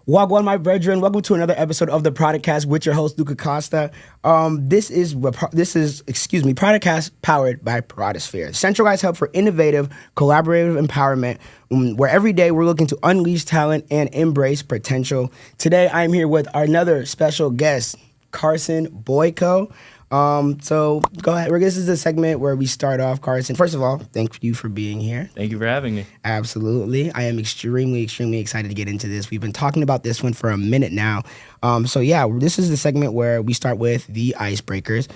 Wagwan, my brethren. Welcome to another episode of the Prodicast with your host Luka Costa. This is Prodicast powered by Prodisphere, centralized hub for innovative, collaborative empowerment, where every day we're looking to unleash talent and embrace potential. Today, I'm here with another special guest, Carson Boyko. So go ahead. This is a segment where we start off, Carson. First of all, thank you for being here. Thank you for having me. Absolutely. I am extremely excited to get into this. We've been talking about this one for a minute now. This is the segment where we start with the icebreakers.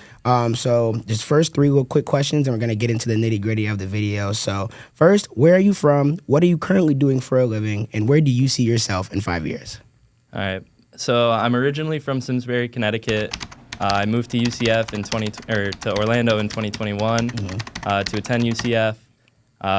So just first three real quick questions, and we're going to get into the nitty gritty of the video. So first, where are you from? What are you currently doing for a living? And where do you see yourself in 5 years? All right. So I'm originally from Simsbury, Connecticut. I moved to UCF to Orlando in 2021 to attend UCF.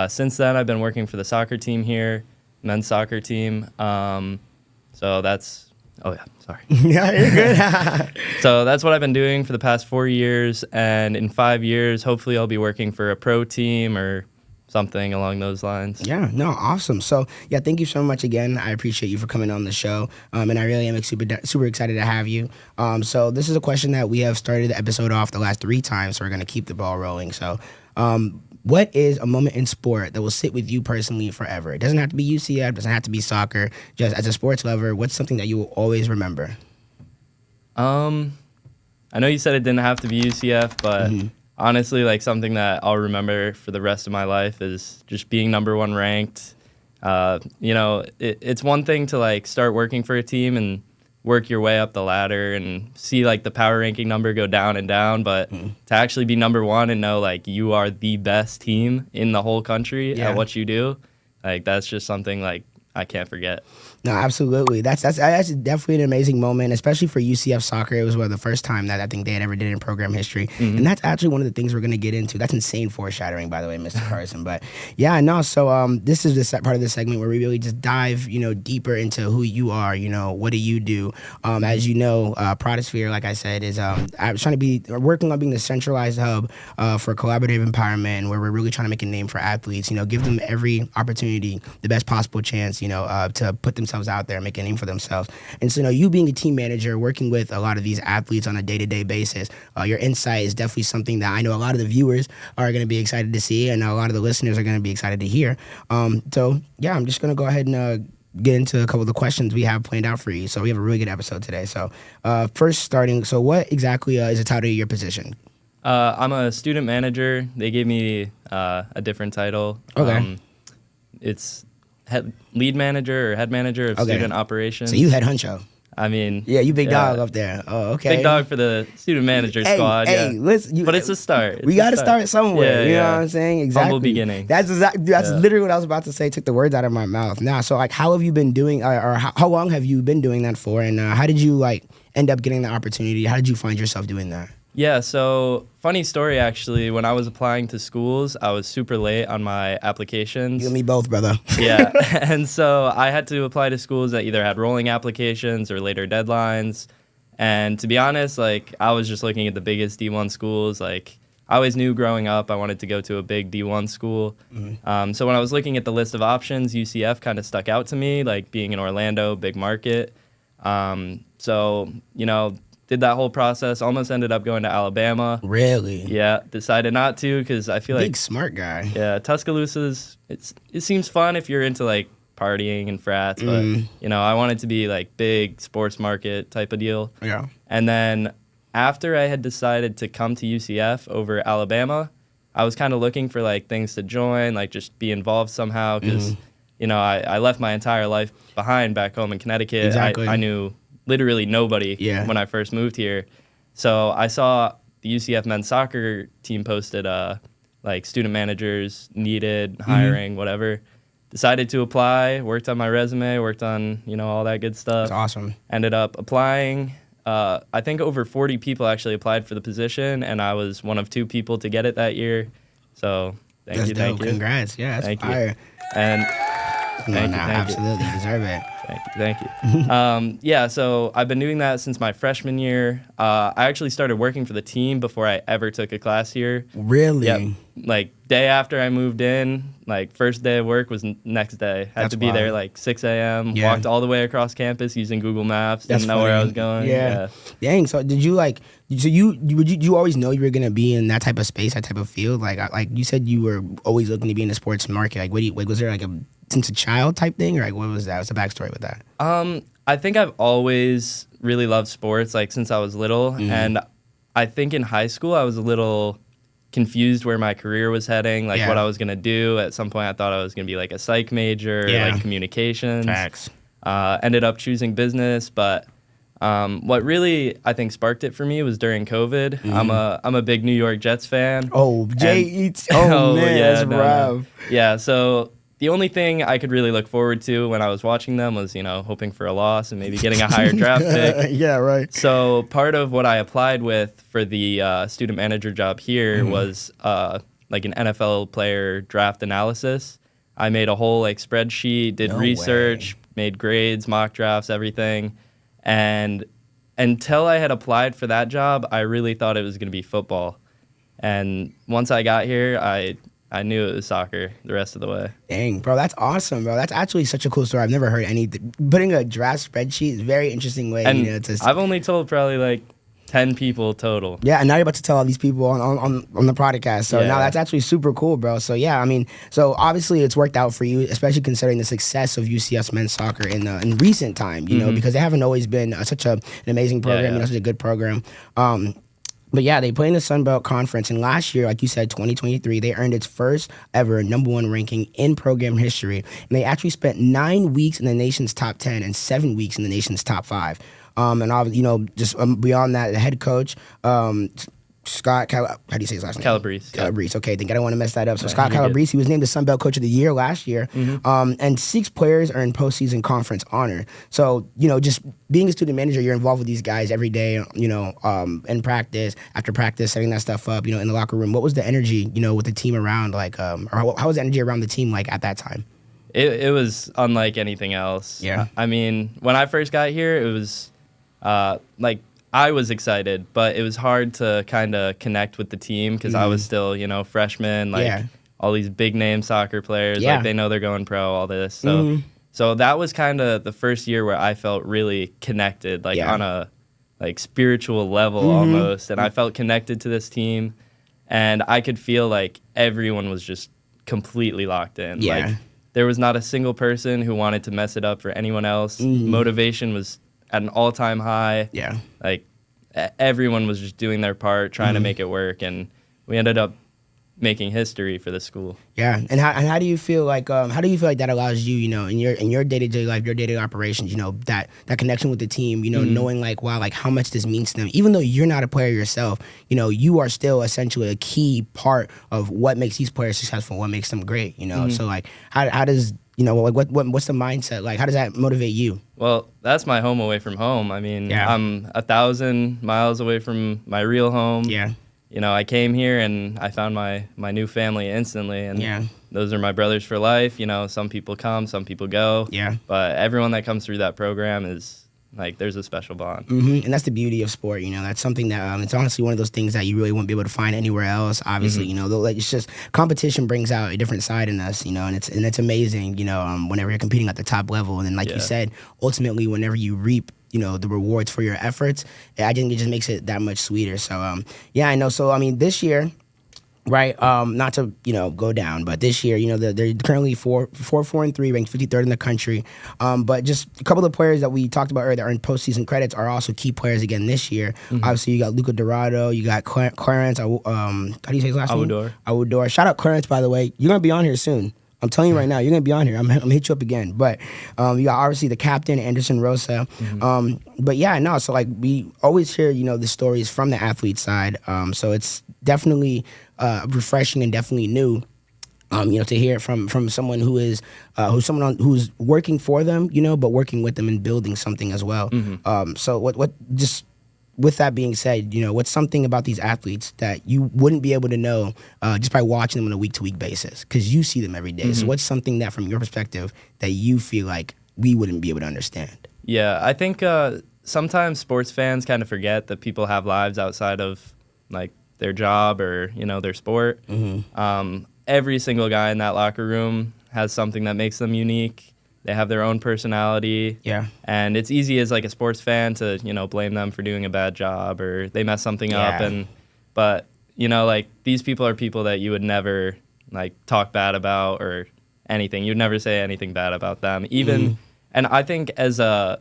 Since then, I've been working for the soccer team here, men's soccer team. So that's sorry. Yeah, you're good. So that's what I've been doing for the past 4 years, and in 5 years, hopefully, I'll be working for a pro team or something along those lines. Yeah, no, awesome. So, yeah, thank you so much again. I appreciate you for coming on the show, and I really am super excited to have you. So this is a question that we have started the episode off the last 3 times, so we're going to keep the ball rolling. So what is a moment in sport that will sit with you personally forever? It doesn't have to be UCF, doesn't have to be soccer. Just as a sports lover, what's something that you will always remember? I know you said it didn't have to be UCF, but... Honestly, like something that I'll remember for the rest of my life is just being number 1 ranked. It's one thing to like start working for a team and work your way up the ladder and see like the power ranking number go down and down, but to actually be number 1 and know like you are the best team in the whole country at what you do, like that's just something like I can't forget. No, absolutely. That's definitely an amazing moment, especially for UCF soccer. It was the first time that I think they had ever did in program history. And that's actually one of the things we're going to get into. That's insane foreshadowing, by the way, Mr. Carson. But yeah, no, so this is the part of the segment where we really just dive, deeper into who you are, what do you do? As you know, Prodisphere, like I said, is working on being the centralized hub for collaborative empowerment, where we're really trying to make a name for athletes, give them every opportunity, the best possible chance, to put themselves out there, make a name for themselves. And so, you being a team manager, working with a lot of these athletes on a day-to-day basis, your insight is definitely something that I know a lot of the viewers are going to be excited to see, and a lot of the listeners are going to be excited to hear. I'm just going to go ahead and get into a couple of the questions we have planned out for you. So we have a really good episode today. So first starting, so what exactly is the title of your position? I'm a student manager. They gave me a different title. Okay. It's lead manager or head manager of student operations. So you head honcho. I mean... Yeah, you big dog up there. Oh, okay. Big dog for the student manager squad, listen, but it's a start. We got to start somewhere. You know what I'm saying? Exactly. Humble beginning. That's literally what I was about to say. Took the words out of my mouth. Now, so like, how have you been doing, or how long have you been doing that for? And how did you end up getting the opportunity? How did you find yourself doing that? Yeah, so funny story actually. When I was applying to schools, I was super late on my applications. You and me both, brother. Yeah, and so I had to apply to schools that either had rolling applications or later deadlines. And to be honest, I was just looking at the biggest D1 schools. I always knew growing up I wanted to go to a big D1 school. So when I was looking at the list of options, UCF kind of stuck out to me, being in Orlando, big market. Did that whole process, almost ended up going to Alabama. Really? Yeah, decided not to because I feel big smart guy. Yeah, Tuscaloosa's, it seems fun if you're into partying and frats, but I wanted to be big sports market type of deal. Yeah. And then after I had decided to come to UCF over Alabama, I was kind of looking for things to join, just be involved somehow because, I left my entire life behind back home in Connecticut. Exactly. I knew literally nobody when I first moved here. So I saw the UCF Mens Soccer team posted student managers needed, hiring, whatever. Decided to apply, worked on my resume, worked on, all that good stuff. That's awesome. Ended up applying. I think over 40 people actually applied for the position, and I was one of 2 people to get it that year. So thank you. Congrats. Yeah, that's fire. And Thank you. Absolutely, you deserve it. Thank you. Yeah, so I've been doing that since my freshman year. I actually started working for the team before I ever took a class here. Really? Yep. Like, day after I moved in, like, first day of work was next day. Had That's to be there, like, 6 a.m., walked all the way across campus using Google Maps, didn't know where I was going. Yeah. Dang, so did you, like, so you always know you were going to be in that type of space, that type of field? Like you said you were always looking to be in the sports market. Like, was there, like, a since a child type thing, or like what was that? What's the backstory with that? I think I've always really loved sports, like since I was little, and I think in high school I was a little confused where my career was heading, like what I was gonna do. At some point, I thought I was gonna be like a psych major, like communications. Facts. Ended up choosing business, but what really I think sparked it for me was during COVID. I'm a big New York Jets fan. Oh, man, that's rough. Yeah, so the only thing I could really look forward to when I was watching them was, hoping for a loss and maybe getting a higher draft pick. Yeah, right. So part of what I applied with for the student manager job here was like an NFL player draft analysis. I made a whole spreadsheet, did research, made grades, mock drafts, everything. And until I had applied for that job, I really thought it was going to be football. And once I got here, I knew it was soccer the rest of the way. Dang, bro, that's awesome, bro. That's actually such a cool story. I've never heard anything. Putting a draft spreadsheet is a very interesting way. And I've only told probably 10 people total. Yeah, and now you're about to tell all these people on the Prodicast. So now that's actually super cool, bro. So yeah, I mean, so obviously it's worked out for you, especially considering the success of UCF Men's Soccer in recent time, because they haven't always been such an amazing program, such a good program. But yeah, they play in the Sun Belt Conference, and last year, like you said, 2023, they earned its first ever #1 ranking in program history, and they actually spent 9 weeks in the nation's top 10 and 7 weeks in the nation's top 5. And just beyond that, the head coach, Scott, how do you say his last name? Calabrese. Calabrese. Okay, I think I don't want to mess that up. So Scott Calabrese, he was named the Sun Belt Coach of the Year last year, and 6 players earned postseason conference honor. So just being a student manager, you're involved with these guys every day. In practice, after practice, setting that stuff up. In the locker room. What was the energy? With the team around? Or how was the energy around the team like at that time? It was unlike anything else. Yeah. I mean, when I first got here, it was I was excited, but it was hard to kind of connect with the team because I was still, freshman, all these big name soccer players, they know they're going pro, all this. So so that was kind of the first year where I felt really connected, on a spiritual level almost, and I felt connected to this team, and I could feel like everyone was just completely locked in. Yeah. There was not a single person who wanted to mess it up for anyone else. Motivation was at an all-time high. Yeah. Everyone was just doing their part, trying to make it work, and we ended up making history for the school. Yeah. And how do you feel like that allows you, in your day-to-day life, your day-to-day operations, that connection with the team, knowing how much this means to them. Even though you're not a player yourself, you are still essentially a key part of what makes these players successful, what makes them great, So how does what's the mindset like? How does that motivate you? Well, that's my home away from home. I mean, I'm 1,000 miles away from my real home. Yeah. I came here and I found my new family instantly, and those are my brothers for life. Some people come, some people go. Yeah. But everyone that comes through that program is there's a special bond. And that's the beauty of sport, that's something that it's honestly one of those things that you really won't be able to find anywhere else. Obviously, it's just competition brings out a different side in us, and it's amazing, whenever you're competing at the top level, and then you said, ultimately, whenever you reap the rewards for your efforts, I think it just makes it that much sweeter. So I know. So I mean, this year, right? Not to go down, but this year, they're currently 4-4-3, ranked 53rd in the country. But just a couple of players that we talked about earlier that earned postseason credits are also key players again this year. Obviously, you got Luka Dorado, you got Clarence. How do you say his last name? Awudor. Shout out Clarence, by the way. You're gonna be on here soon. I'm telling you right now, you're going to be on here. I'm going to hit you up again. But you got obviously the captain, Anderson Rosa. But yeah, no, so we always hear, the stories from the athlete side. So it's definitely refreshing and definitely new, to hear it from someone who's working for them, but working with them and building something as well. So what just with that being said, what's something about these athletes that you wouldn't be able to know just by watching them on a week-to-week basis? Because you see them every day. So what's something that, from your perspective, that you feel like we wouldn't be able to understand. Yeah, I think sometimes sports fans kind of forget that people have lives outside of like their job or their sport. Every single guy in that locker room has something that makes them unique. They have their own personality. Yeah. And it's easy as like a sports fan to, blame them for doing a bad job or they mess something up. But, like these people are people that you would never like talk bad about or anything. You'd never say anything bad about them. Even, and I think as a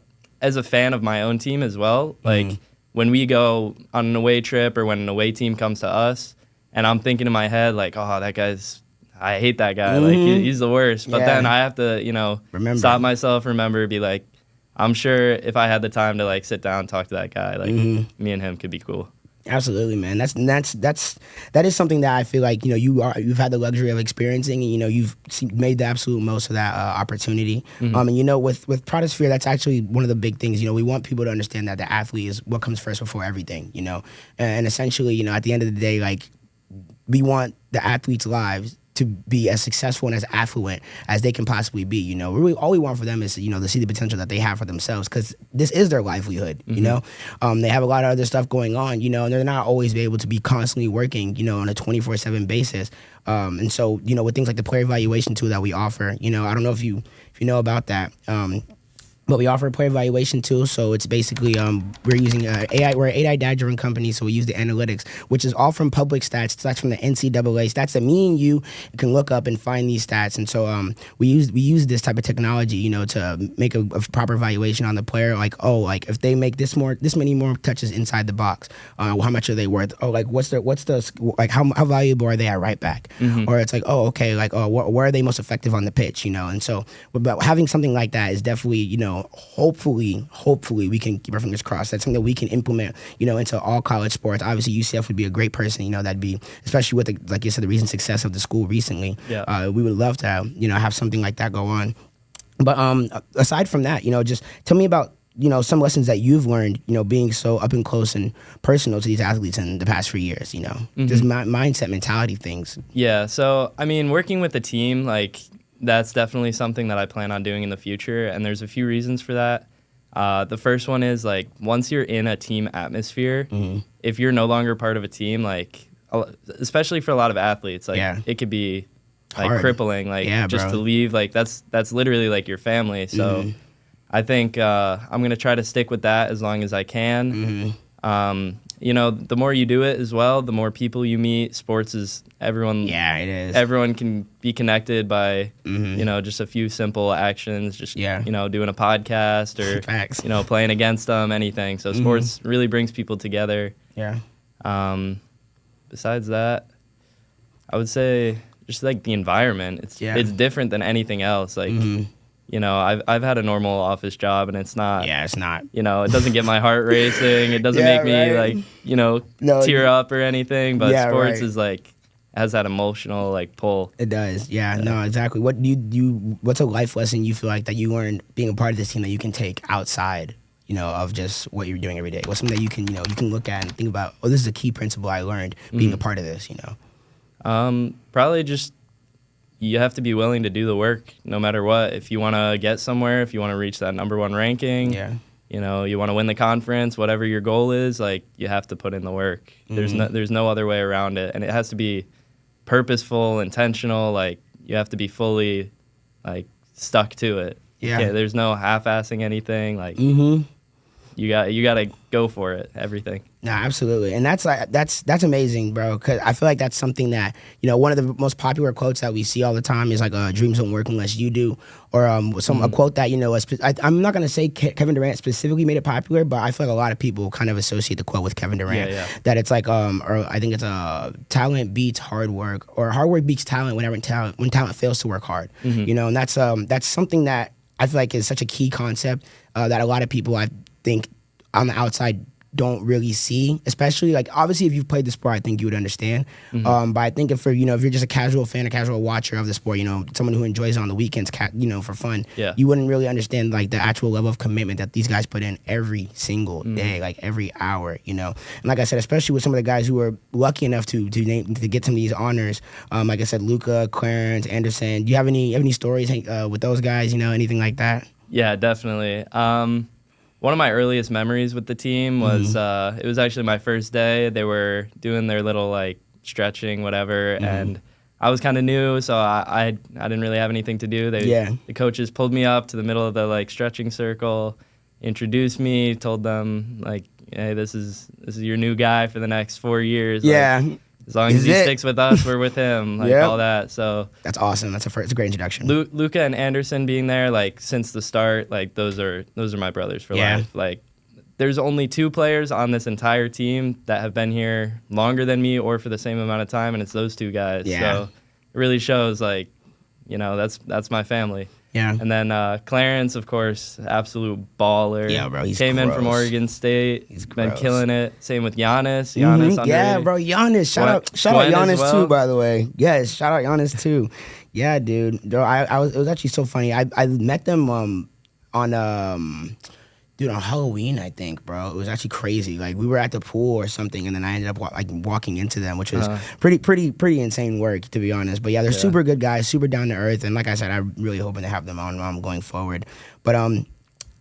fan of my own team as well, like when we go on an away trip or when an away team comes to us and I'm thinking in my head like, oh, I hate that guy. Like he's the worst. But then I have to, stop myself, be like, I'm sure if I had the time to like sit down and talk to that guy, like me and him could be cool. Absolutely, man. That is something that I feel like you've had the luxury of experiencing, and you've made the absolute most of that opportunity. And with Prodisphere, that's actually one of the big things. We want people to understand that the athlete is what comes first before everything. And essentially, at the end of the day, like we want the athletes' lives to be as successful and as affluent as they can possibly be. Really, all we want for them is to see the potential that they have for themselves, because this is their livelihood. They have a lot of other stuff going on, and they're not always be able to be constantly working, on a 24/7 basis. And so, with things like the player evaluation tool that we offer, I don't know if you know about that. But we offer a player evaluation tool, so it's basically we're using AI. We're an AI data-driven company, so we use the analytics, which is all from public stats. That's from the NCAA stats that me and you can look up and find these stats. And so we use this type of technology, to make a proper evaluation on the player. Like, if they make this many more touches inside the box, how much are they worth? What's the how valuable are they at right back? Or it's like, where are they most effective on the pitch? And so but having something like that is definitely, hopefully we can keep our fingers crossed. That's something that we can implement, into all college sports. Obviously, UCF would be a great person, that'd be, especially with like you said, the recent success of the school recently. Yeah. We would love to have something like that go on. But aside from that, just tell me about some lessons that you've learned, being so up and close and personal to these athletes in the past few years. Just mindset, mentality things. Yeah. So I mean, working with the team, like, that's definitely something that I plan on doing in the future, and there's a few reasons for that. The first one is, like, once you're in a team atmosphere, if you're no longer part of a team, like, especially for a lot of athletes, like, it could be, like, hard. Crippling, like, just to leave, like, that's literally, like, your family. So I think I'm going to try to stick with that as long as I can. The more you do it as well, the more people you meet. Sports is everyone. Yeah, it is. Everyone can be connected by, just a few simple actions. Just doing a podcast or Facts. Playing against them, anything. So sports really brings people together. Yeah. Besides that, I would say just like the environment. It's different than anything else. Like. I've had a normal office job, and it's not. Yeah, it's not. It doesn't get my heart racing. It doesn't make me tear up or anything. But sports is like has that emotional like pull. It does. Yeah. No, exactly. What do you? What's a life lesson you feel like that you learned being a part of this team that you can take outside? Of just what you're doing every day. What's something that you can you can look at and think about? Oh, this is a key principle I learned being a part of this. Probably just. You have to be willing to do the work no matter what. If you want to get somewhere, if you want to reach that number one ranking, you want to win the conference, whatever your goal is, like, you have to put in the work. There's no other way around it. And it has to be purposeful, intentional. Like, you have to be fully, like, stuck to it. Yeah. There's no half-assing anything. Like, you got to go for it, everything. No, absolutely. And that's amazing, bro, because I feel like that's something that, one of the most popular quotes that we see all the time is like, dreams don't work unless you do. Or a quote that, I'm not going to say Kevin Durant specifically made it popular, but I feel like a lot of people kind of associate the quote with Kevin Durant. That it's like, or I think it's talent beats hard work, or hard work beats talent when talent fails to work hard. And that's something that I feel like is such a key concept that a lot of people, I think, on the outside don't really see, especially like obviously if you've played the sport, I think you would understand. But I think if you're just a casual fan, a casual watcher of the sport, someone who enjoys it on the weekends, for fun, you wouldn't really understand like the actual level of commitment that these guys put in every single day, like every hour, And like I said, especially with some of the guys who were lucky enough to get some of these honors, like I said, Luka, Clarence, Anderson. Do you have any stories with those guys? Anything like that? Yeah, definitely. One of my earliest memories with the team was it was actually my first day. They were doing their little like stretching, whatever, and I was kind of new, so I didn't really have anything to do. The coaches pulled me up to the middle of the like stretching circle, introduced me, told them like, hey, this is your new guy for the next 4 years. Yeah. Like, as long as he sticks with us, we're with him. Like all that. So that's awesome. It's a great introduction. Luka and Anderson being there, like since the start, like those are my brothers for life. Like there's only 2 players on this entire team that have been here longer than me or for the same amount of time, and it's those 2 guys. Yeah. So it really shows, like, you know, that's my family. Yeah. And then Clarence, of course, absolute baller. Yeah, bro, he's Came in from Oregon State. He's been killing it. Same with Giannis. Giannis yeah, bro, Giannis. Shout out Giannis too, by the way. Yes, shout out Giannis too. Yeah, dude. It was actually so funny. I met them on Halloween, I think, bro. It was actually crazy. Like, we were at the pool or something, and then I ended up walking into them, which was pretty insane work, to be honest. But yeah, they're super good guys, super down to earth, and like I said, I'm really hoping to have them on going forward. But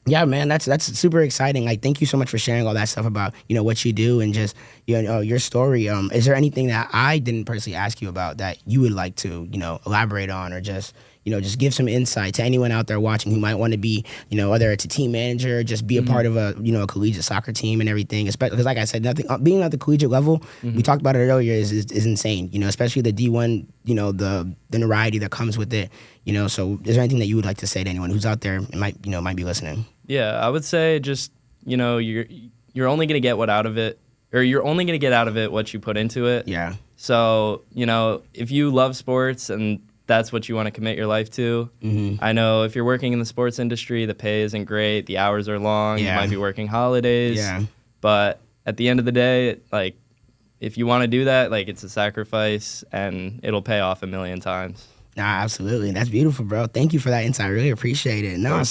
yeah, man, that's super exciting. Like, thank you so much for sharing all that stuff about, you know, what you do and just, you know, your story. Is there anything that I didn't personally ask you about that you would like to, you know, elaborate on, or just, you know, just give some insight to anyone out there watching who might want to be, you know, whether it's a team manager, just be a part of a, you know, a collegiate soccer team and everything. Especially because, like I said, being at the collegiate level, we talked about it earlier, is insane. You know, especially the D1, you know, the notoriety that comes with it. You know, so is there anything that you would like to say to anyone who's out there and might be listening? Yeah, I would say just, you know, you're only gonna get you're only gonna get out of it what you put into it. Yeah. So, you know, if you love sports and that's what you want to commit your life to. I know if you're working in the sports industry, the pay isn't great, the hours are long, you might be working holidays. Yeah. But at the end of the day, like, if you want to do that, like, it's a sacrifice and it'll pay off a million times. Nah, absolutely. That's beautiful, bro. Thank you for that insight. I really appreciate it. No,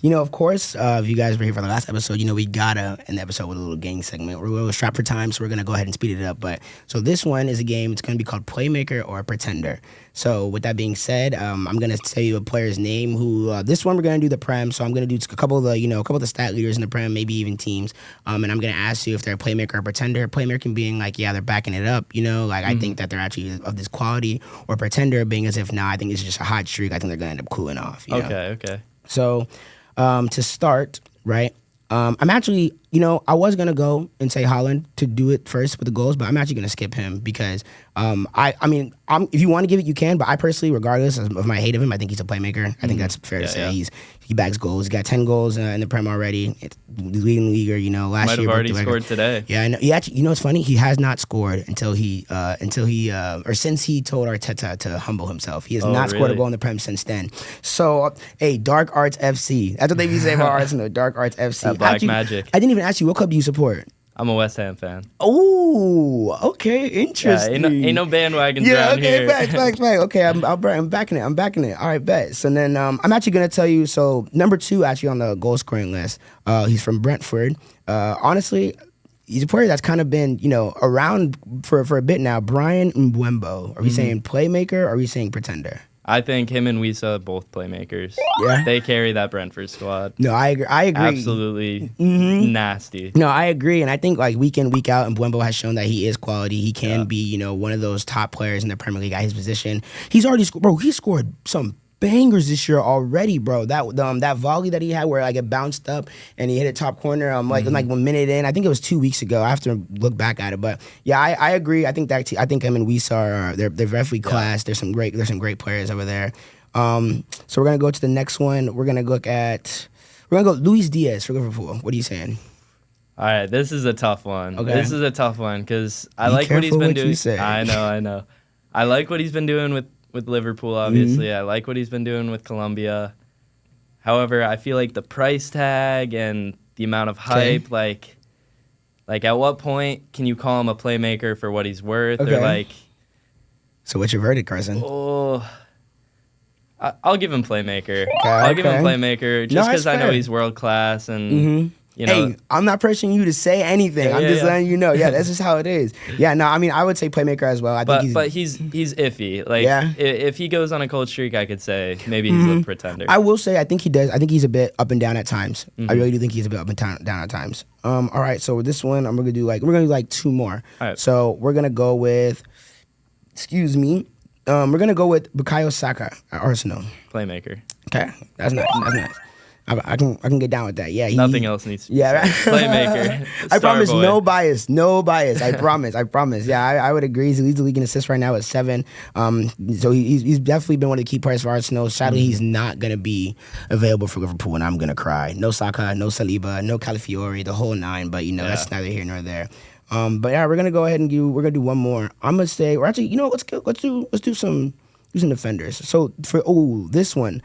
you know, of course, if you guys were here for the last episode, you know, we gotta end the episode with a little game segment. We're a little strapped for time, so we're gonna go ahead and speed it up. But so this one is a game. It's gonna be called Playmaker or Pretender. So with that being said, I'm gonna tell you a player's name. Who this one we're gonna do the Prem. So I'm gonna do a couple of the stat leaders in the Prem, maybe even teams. And I'm gonna ask you if they're a playmaker or pretender. Playmaker being like, yeah, they're backing it up. You know, like I think that they're actually of this quality. Or pretender being as if, nah, I think it's just a hot streak. I think they're gonna end up cooling off. You know? Okay. So to start, right? I'm actually, you know, I was gonna go and say Holland to do it first with the goals, but I'm actually gonna skip him because if you want to give it, you can. But I personally, regardless of my hate of him, I think he's a playmaker. I think that's fair to say. Yeah. He bags goals. He got 10 goals in the Prem already. It's leading the leaguer. You know, last year might have already scored today. Yeah, I know. He actually, you know, what's funny? He has not scored since he told Arteta to humble himself. He has not scored a goal in the Prem since then. So, hey, Dark Arts FC. That's what they be saying about Arsenal. Dark Arts FC. That black magic. I didn't even ask you, what club do you support? I'm a West Ham fan. Oh, okay, interesting. Yeah, ain't no bandwagons around here. Facts. Okay, I'm backing it. All right, bet. So then I'm actually going to tell you, so number 2 actually on the goal scoring list, he's from Brentford. Honestly, he's a player that's kind of been, you know, around for a bit now. Brian Mbeumo. Are we saying playmaker or are we saying pretender? I think him and Wisa both playmakers. Yeah, they carry that Brentford squad. No, I agree. Absolutely nasty. No, I agree, and I think like week in, week out, and Mbeumo has shown that he is quality. He can be, you know, one of those top players in the Premier League at his position. He's already scored, bro. He scored some bangers this year already, bro. That volley that he had where like it bounced up and he hit it top corner. Like 1 minute in. I think it was 2 weeks ago. I have to look back at it, but yeah, I agree. I think him and Wisa are they're definitely class. There's some great players over there. So we're gonna go to the next one. We're gonna go Luis Diaz for Liverpool. What are you saying? All right, this is a tough one. Okay. This is a tough one because I like what he's been doing. You say. I know. I like what he's been doing with Liverpool, obviously. I like what he's been doing with Colombia. However, I feel like the price tag and the amount of hype, like at what point can you call him a playmaker for what he's worth? Okay. Or like, so what's your verdict, Carson? Oh, I'll give him playmaker. I'll give him playmaker just because I know he's world class and You know, hey, I'm not pressuring you to say anything. I'm just letting you know. Yeah, that's just how it is. Yeah, no, I mean, I would say playmaker as well. But he's iffy. Like, if he goes on a cold streak, I could say maybe he's a pretender. I will say I think he does. I think he's a bit up and down at times. I really do think he's a bit up and down at times. All right, so with this one, we're gonna do like 2 more. All right. So we're gonna go with, excuse me, we're gonna go with Bukayo Saka at Arsenal. Playmaker. Okay, that's nice. That's nice. I can get down with that. Yeah, nothing else needs to be right. Playmaker. I promise, boy. No bias. I promise. Yeah, I would agree. He's the league in assists right now at 7. So he's definitely been one of the key players for Arsenal. Sadly, he's not gonna be available for Liverpool, and I'm gonna cry. No Saka, no Saliba, no Calafiori, the whole 9. But that's neither here nor there. But yeah, we're gonna go ahead and do one more. I'm gonna say, or actually, let's do some defenders. So for this one,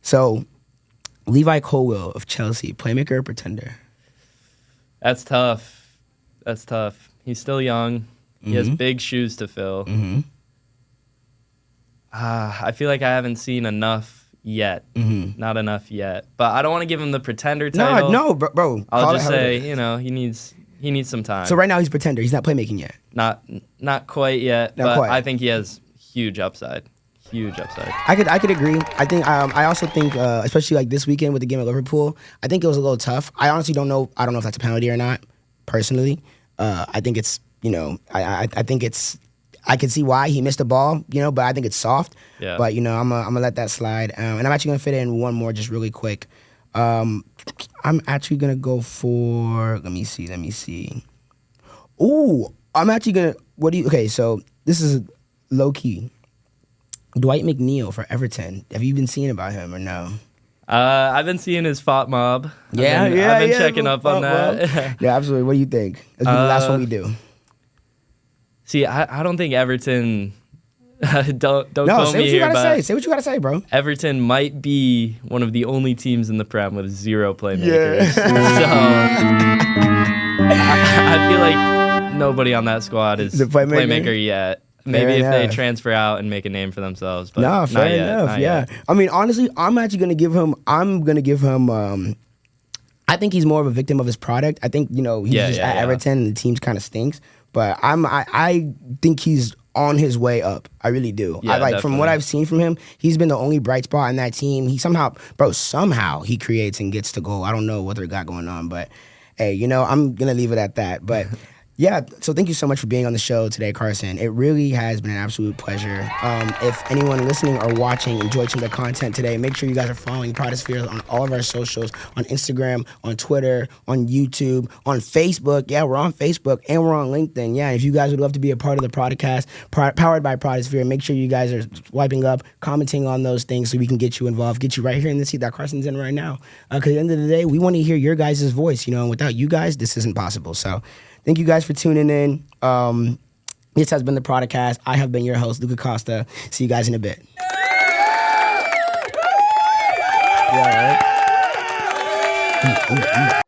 so. Levi Colwill of Chelsea, playmaker or pretender? That's tough. He's still young. He has big shoes to fill. I feel like I haven't seen enough yet. Not enough yet. But I don't want to give him the pretender title. No, bro. I'll just say, he needs some time. So right now he's pretender. He's not playmaking yet. Not quite yet. I think he has huge upside. I could agree. I also think, especially like this weekend with the game at Liverpool, I think it was a little tough. I honestly don't know. I don't know if that's a penalty or not. Personally, I think it's I think it's. I can see why he missed the ball, but I think it's soft. Yeah. But I'm gonna let that slide. And I'm actually gonna fit in one more just really quick. I'm actually gonna go for. Let me see. Ooh, I'm actually gonna. Okay, so this is low key. Dwight McNeil for Everton. Have you been seeing about him or no? I've been seeing his FOT mob. I've been checking up on that. Yeah, absolutely. What do you think? That's the last one we do. See, I don't think Everton. don't no, quote say me what you here, gotta but say. Say what you gotta say, bro. Everton might be one of the only teams in the Prem with 0 playmakers. So I feel like nobody on that squad is a playmaker yet. Maybe if they transfer out and make a name for themselves, but fair enough. Yeah, I mean, honestly, I'm actually gonna give him. I think he's more of a victim of his product. I think he's just at Everton and the team kind of stinks. But I think he's on his way up. I really do. Yeah, from what I've seen from him, he's been the only bright spot in that team. He somehow he creates and gets to goal. I don't know what they got going on, but hey, I'm gonna leave it at that. But. Yeah, so thank you so much for being on the show today, Carson. It really has been an absolute pleasure. If anyone listening or watching enjoyed some of the content today, make sure you guys are following Prodisphere on all of our socials, on Instagram, on Twitter, on YouTube, on Facebook. Yeah, we're on Facebook, and we're on LinkedIn. Yeah, if you guys would love to be a part of the Prodicast, powered by Prodisphere, make sure you guys are swiping up, commenting on those things so we can get you involved, get you right here in the seat that Carson's in right now. Because at the end of the day, we want to hear your guys' voice, and without you guys, this isn't possible. So thank you guys for tuning in. This has been the Prodicast. I have been your host, Luka Costa. See you guys in a bit. Yeah, all right.